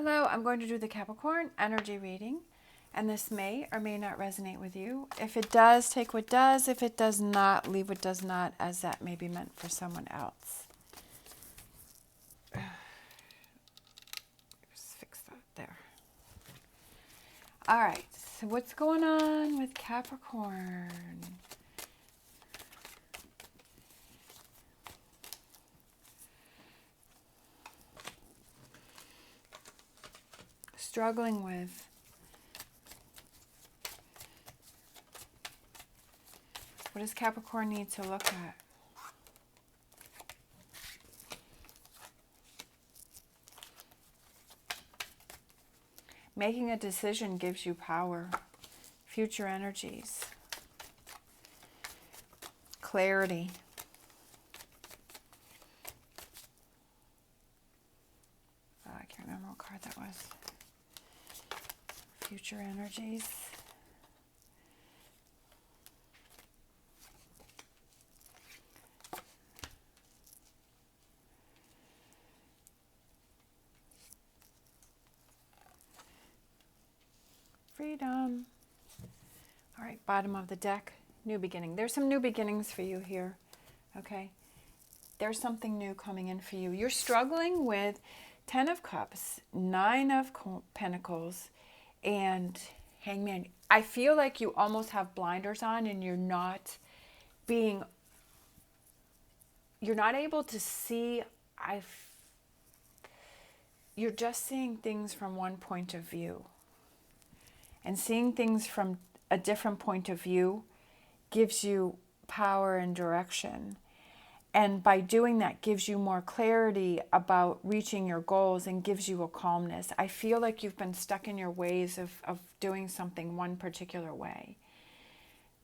Hello, I'm going to do the Capricorn energy reading, and this may or may not resonate with you. If it does, take what does. If it does not, leave what does not, as that may be meant for someone else. Just fix that there. All right, so what's going on with Capricorn? Struggling with. What does Capricorn need to look at? Making a decision gives you power. Future energies. Clarity. Oh, I can't remember what card that was. Future energies. Freedom. All right, bottom of the deck, new beginning. There's some new beginnings for you here, okay? There's something new coming in for you. You're struggling with 10 of Cups, 9 of Pentacles, and Hangman. I feel like you almost have blinders on and you're not able to see. You're just seeing things from one point of view. And seeing things from a different point of view gives you power and direction. And by doing that, gives you more clarity about reaching your goals and gives you a calmness. I feel like you've been stuck in your ways of doing something one particular way.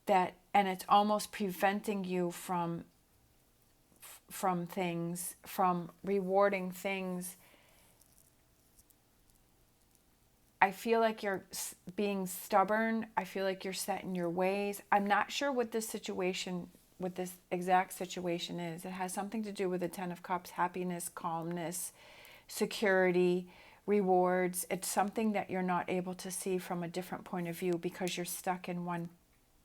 And it's almost preventing you from things, from rewarding things. I feel like you're being stubborn. I feel like you're set in your ways. I'm not sure what this exact situation is. It has something to do with the 10 of Cups, happiness, calmness, security, rewards. It's something that you're not able to see from a different point of view because you're stuck in one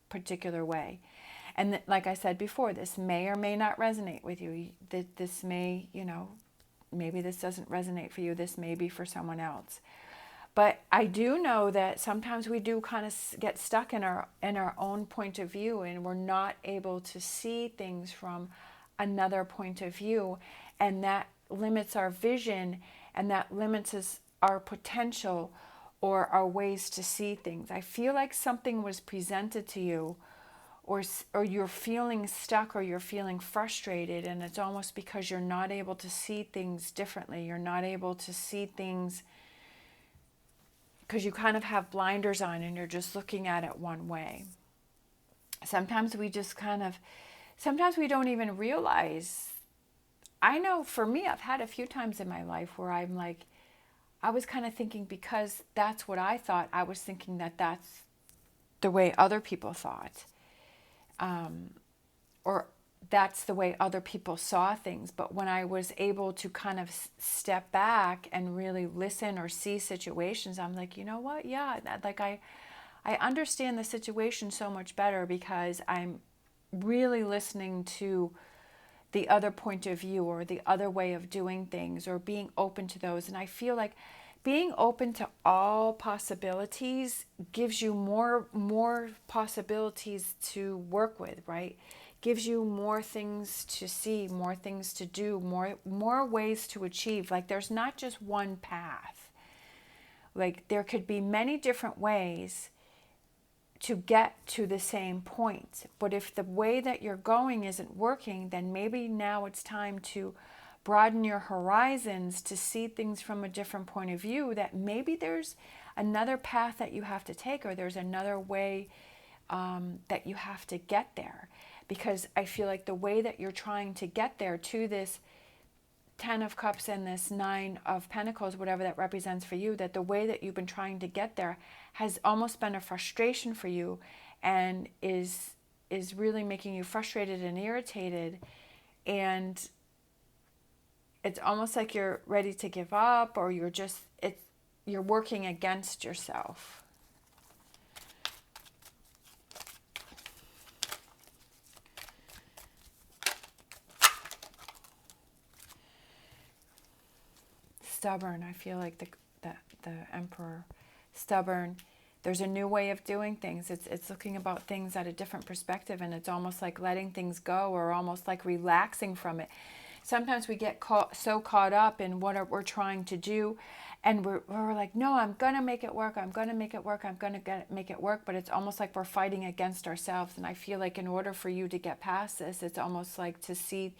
particular way. And like I said before, this may or may not resonate with you. This may, maybe this doesn't resonate for you. This may be for someone else. But I do know that sometimes we do kind of get stuck in our own point of view, and we're not able to see things from another point of view, and that limits our vision, and that limits our potential or our ways to see things. I feel like something was presented to you, or you're feeling stuck, or you're feeling frustrated, and it's almost because you're not able to see things differently. You're not able to see things because you kind of have blinders on and you're just looking at it one way. Sometimes we don't even realize. I know for me, I've had a few times in my life where I'm like, I was kind of thinking because that's what I thought, I was thinking that that's the way other people thought. Or that's the way other people saw things. But when I was able to kind of step back and really listen or see situations, I'm like, you know what? Yeah, I understand the situation so much better because I'm really listening to the other point of view or the other way of doing things, or being open to those. And I feel like being open to all possibilities gives you more possibilities to work with, right? Gives you more things to see, more things to do, more ways to achieve. Like there's not just one path. Like there could be many different ways to get to the same point. But if the way that you're going isn't working, then maybe now it's time to broaden your horizons to see things from a different point of view, that maybe there's another path that you have to take, or there's another way that you have to get there. Because I feel like the way that you're trying to get there to this 10 of Cups and this 9 of Pentacles, whatever that represents for you, that the way that you've been trying to get there has almost been a frustration for you, and is really making you frustrated and irritated. And it's almost like you're ready to give up, or you're just, you're working against yourself. Stubborn. I feel like the Emperor, stubborn. There's a new way of doing things. It's looking about things at a different perspective, and it's almost like letting things go, or almost like relaxing from it. Sometimes we get so caught up in what we're trying to do, and we're like, no, I'm going to make it work. I'm going to make it work. I'm going to make it work. But it's almost like we're fighting against ourselves. And I feel like in order for you to get past this, it's almost like to see,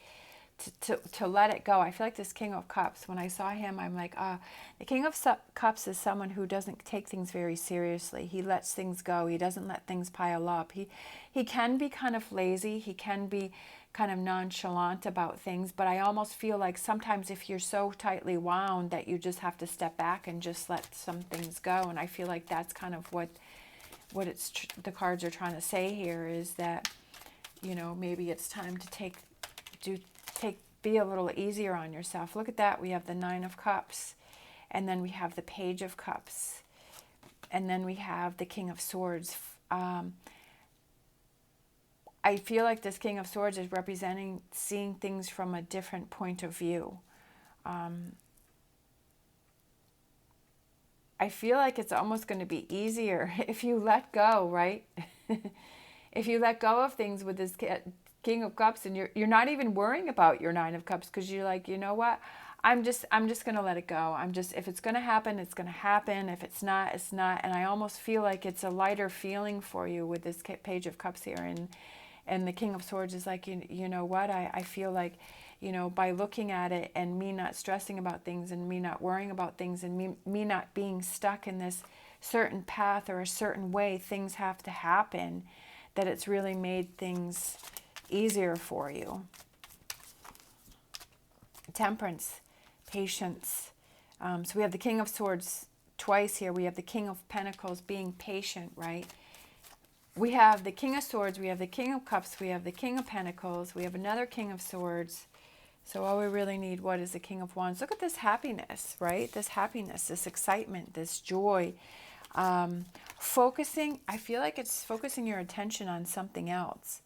to let it go. I feel like this King of Cups, when I saw him, I'm like, the King of Cups is someone who doesn't take things very seriously. He lets things go. He doesn't let things pile up. He can be kind of lazy. He can be kind of nonchalant about things, but I almost feel like sometimes if you're so tightly wound that you just have to step back and just let some things go. And I feel like that's kind of what the cards are trying to say here, is that, you know, maybe it's time to be a little easier on yourself. Look at that. We have the Nine of Cups, and then we have the Page of Cups, and then we have the King of Swords. I feel like this King of Swords is representing seeing things from a different point of view. I feel like it's almost going to be easier if you let go, right? If you let go of things with this King of Cups, and you're not even worrying about your Nine of Cups, because you're like, you know what? I'm just going to let it go. If it's going to happen, it's going to happen. If it's not, it's not. And I almost feel like it's a lighter feeling for you with this Page of Cups here. And the King of Swords is like, you know what? I feel like, you know, by looking at it and me not stressing about things and me not worrying about things and me not being stuck in this certain path or a certain way things have to happen, that it's really made things easier for you. Temperance, patience. So we have the King of Swords twice here. We have the King of Pentacles, being patient, right? We have the King of Swords, we have the King of Cups, we have the King of Pentacles, we have another King of Swords. So all we really need, what is the King of Wands? Look at this happiness, right? This happiness, this excitement, this joy. Focusing, I feel like it's focusing your attention on something else.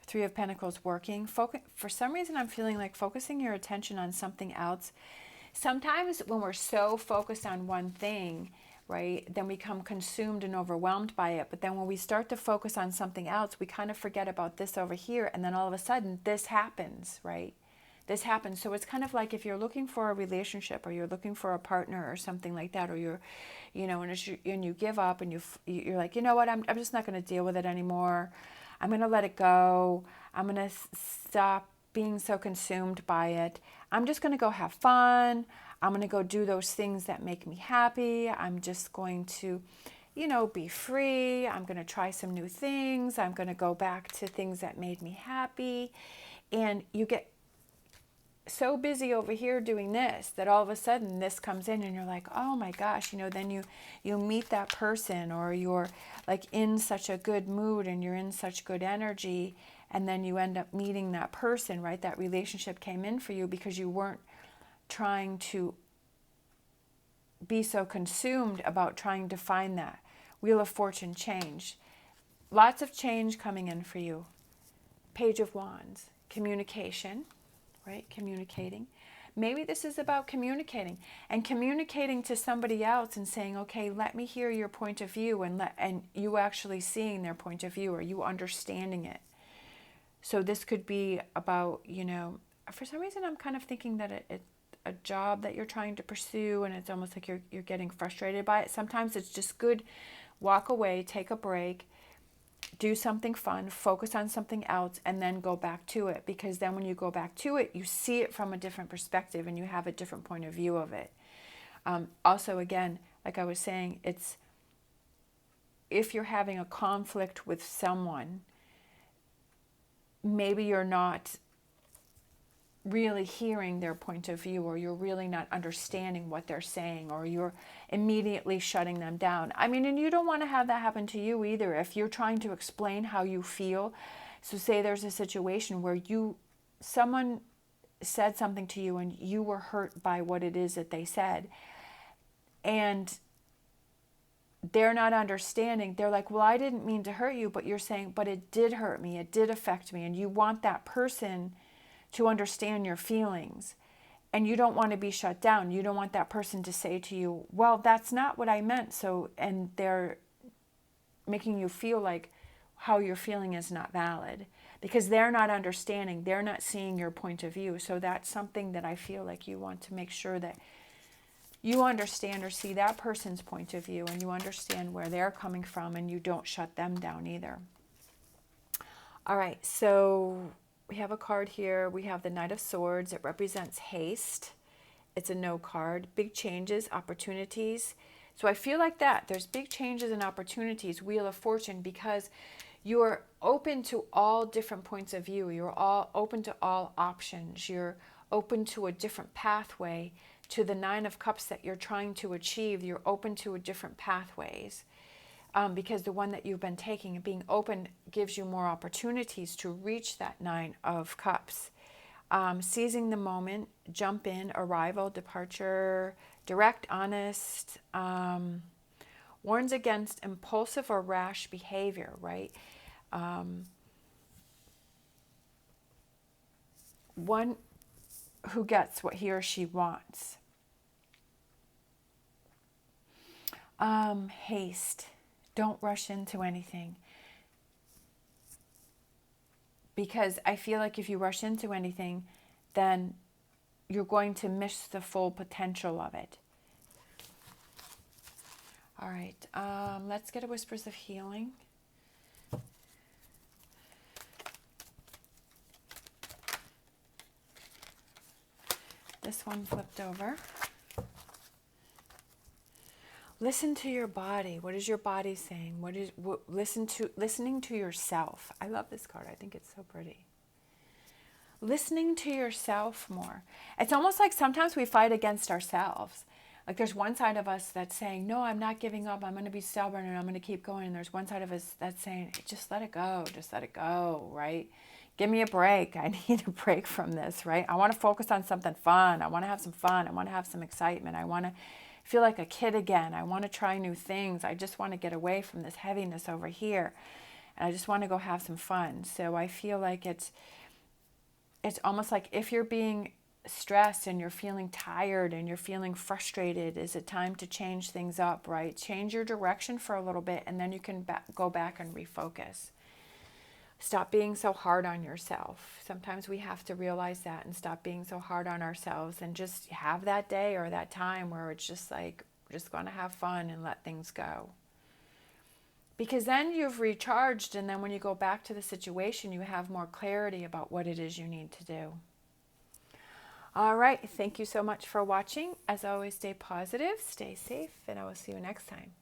Three of Pentacles, working. For some reason, I'm feeling like focusing your attention on something else. Sometimes when we're so focused on one thing, right, then we become consumed and overwhelmed by it. But then when we start to focus on something else, we kind of forget about this over here. And then all of a sudden, this happens, right? This happens. So it's kind of like if you're looking for a relationship, or you're looking for a partner or something like that, or you're, you know, and you give up, and you're like, you know what, I'm just not going to deal with it anymore. I'm going to let it go. I'm going to stop being so consumed by it. I'm just going to go have fun. I'm going to go do those things that make me happy. I'm just going to, you know, be free. I'm going to try some new things. I'm going to go back to things that made me happy. And you get so busy over here doing this that all of a sudden this comes in, and you're like, oh my gosh, you know, then you meet that person, or you're like in such a good mood and you're in such good energy, and then you end up meeting that person, right? That relationship came in for you because you weren't trying to be so consumed about trying to find that Wheel of Fortune change. Lots of change coming in for you. Page of Wands, communication, right? Communicating. Maybe this is about communicating to somebody else and saying, okay, let me hear your point of view, and you actually seeing their point of view, or you understanding it. So this could be about, you know, for some reason I'm kind of thinking that it's a job that you're trying to pursue, and it's almost like you're getting frustrated by it. Sometimes it's just good, walk away, take a break, do something fun, focus on something else, and then go back to it. Because then when you go back to it, you see it from a different perspective, and you have a different point of view of it. Also, again, like I was saying, it's if you're having a conflict with someone, maybe you're not really hearing their point of view, or you're really not understanding what they're saying, or you're immediately shutting them down. I mean, and you don't want to have that happen to you either. If you're trying to explain how you feel, so say there's a situation where someone said something to you and you were hurt by what it is that they said. And they're not understanding. They're like, well, I didn't mean to hurt you, but you're saying, but it did hurt me. It did affect me. And you want that person to understand your feelings. And you don't want to be shut down. You don't want that person to say to you, well, that's not what I meant. So, and they're making you feel like how you're feeling is not valid because they're not understanding. They're not seeing your point of view. So that's something that I feel like you want to make sure that you understand or see that person's point of view and you understand where they're coming from and you don't shut them down either. All right, so we have a card here. We have the Knight of Swords. It represents haste. It's a no card. Big changes, opportunities. So I feel like that. There's big changes and opportunities, Wheel of Fortune, because you're open to all different points of view. You're all open to all options. You're open to a different pathway to the Nine of Cups that you're trying to achieve. You're open to a different pathways. Because the one that you've been taking and being open gives you more opportunities to reach that Nine of Cups. Seizing the moment, jump in, arrival, departure, direct, honest, warns against impulsive or rash behavior, right? One who gets what he or she wants. Haste. Don't rush into anything. Because I feel like if you rush into anything, then you're going to miss the full potential of it. All right, let's get a Whispers of Healing. This one flipped over. Listen to your body. What is your body saying? Listening to yourself. I love this card. I think it's so pretty. Listening to yourself more. It's almost like sometimes we fight against ourselves. Like there's one side of us that's saying, no, I'm not giving up. I'm going to be stubborn and I'm going to keep going. And there's one side of us that's saying, hey, just let it go. Just let it go, right? Give me a break. I need a break from this, right? I want to focus on something fun. I want to have some fun. I want to have some excitement. I want to feel like a kid again. I want to try new things. I just want to get away from this heaviness over here. And I just want to go have some fun. So I feel like it's almost like if you're being stressed and you're feeling tired and you're feeling frustrated, is it time to change things up, right? Change your direction for a little bit and then you can go back and refocus. Stop being so hard on yourself. Sometimes we have to realize that and stop being so hard on ourselves and just have that day or that time where it's just like, we're just going to have fun and let things go. Because then you've recharged and then when you go back to the situation, you have more clarity about what it is you need to do. All right. Thank you so much for watching. As always, stay positive, stay safe, and I will see you next time.